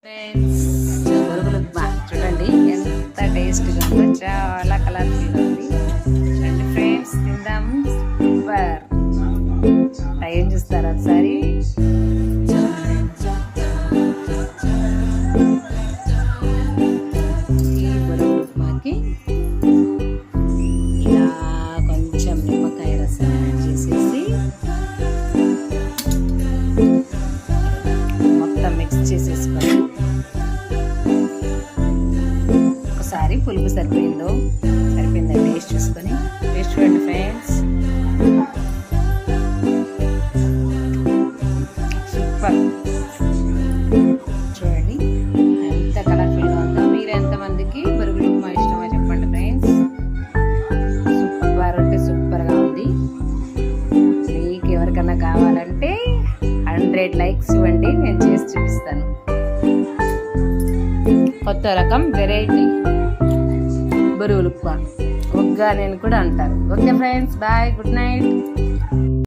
Friends బొరుగులు ఉప్మా చూడండి ఎంత టేస్ట్గా ఉందో, చాలా కలర్ఫుల్గా ఉంది. చూడండి ఫ్రెండ్స్, తిందాం. సూపర్. టైం చూస్తారా ఒకసారి? ఈ బొరుగులు ఉప్మాకి ఇలా కొంచెం నిమ్మకాయ రసం యాడ్ చేసేసి మొత్తం మిక్స్ చేసేసుకొని ఒకసారి పులుపు సరిపోయిందో టేస్ట్ చూసుకొని టేస్ట్ చూడండి ఫ్రెండ్స్. సూపర్. చూడండి ఎంత కలర్ఫుల్గా ఉందో. మీరు ఎంతమందికి బొరుగులు ఉప్మా ఇష్టమో చెప్పండి ఫ్రెండ్స్. సూపర్ అంటే సూపర్గా ఉంది. మీకు ఎవరికన్నా కావాలంటే 100 లైక్స్ ఇవ్వండి, నేను చేసి చూపిస్తాను. కొత్త రకం వెరైటీ బొరుగులు ఉప్మా, ఒగ్గా నేను కూడా అంటారు. Okay friends, bye, good night.